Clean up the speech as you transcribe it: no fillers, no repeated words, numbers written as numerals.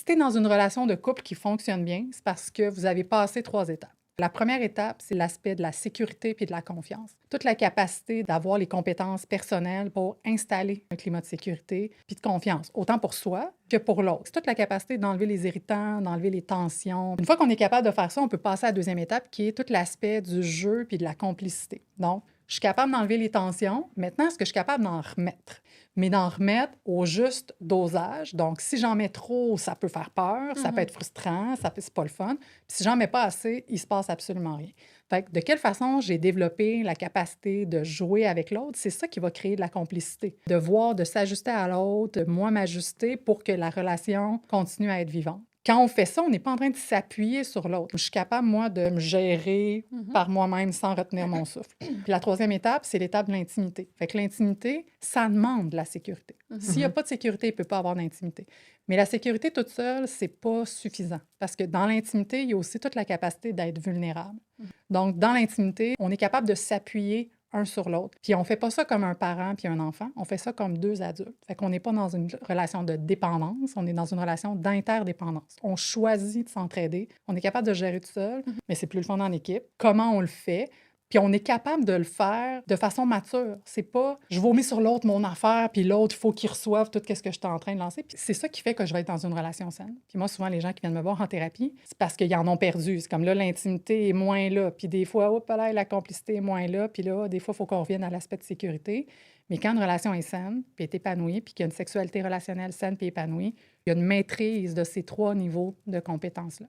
Si tu es dans une relation de couple qui fonctionne bien, c'est parce que vous avez passé 3 étapes. La première étape, c'est l'aspect de la sécurité puis de la confiance. Toute la capacité d'avoir les compétences personnelles pour installer un climat de sécurité puis de confiance, autant pour soi que pour l'autre. C'est toute la capacité d'enlever les irritants, d'enlever les tensions. Une fois qu'on est capable de faire ça, on peut passer à la deuxième étape qui est tout l'aspect du jeu puis de la complicité. Donc, je suis capable d'enlever les tensions. Maintenant, est-ce que je suis capable d'en remettre? Mais d'en remettre au juste dosage. Donc, si j'en mets trop, ça peut faire peur, ça peut être frustrant, c'est pas le fun. Puis si j'en mets pas assez, il se passe absolument rien. Fait que de quelle façon j'ai développé la capacité de jouer avec l'autre, c'est ça qui va créer de la complicité. De voir, de s'ajuster à l'autre, de moi m'ajuster pour que la relation continue à être vivante. Quand on fait ça, on n'est pas en train de s'appuyer sur l'autre. Je suis capable, moi, de me gérer par moi-même sans retenir mon souffle. Puis la troisième étape, c'est l'étape de l'intimité. Fait que l'intimité, ça demande de la sécurité. S'il n'y a pas de sécurité, il ne peut pas avoir d'intimité. Mais la sécurité toute seule, c'est pas suffisant. Parce que dans l'intimité, il y a aussi toute la capacité d'être vulnérable. Donc, dans l'intimité, on est capable de s'appuyer un sur l'autre. Puis on fait pas ça comme un parent puis un enfant, on fait ça comme deux adultes. Fait qu'on n'est pas dans une relation de dépendance, on est dans une relation d'interdépendance. On choisit de s'entraider, on est capable de gérer tout seul, mais c'est plus le fun en équipe. Comment on le fait? Puis on est capable de le faire de façon mature. C'est pas je vomis sur l'autre mon affaire, puis l'autre, il faut qu'il reçoive tout ce que je suis en train de lancer. Puis c'est ça qui fait que je vais être dans une relation saine. Puis moi, souvent, les gens qui viennent me voir en thérapie, c'est parce qu'ils en ont perdu. C'est comme là, l'intimité est moins là. Puis des fois, hop là, la complicité est moins là. Puis là, des fois, il faut qu'on revienne à l'aspect de sécurité. Mais quand une relation est saine, puis est épanouie, puis qu'il y a une sexualité relationnelle saine puis épanouie, il y a une maîtrise de ces 3 niveaux de compétences-là.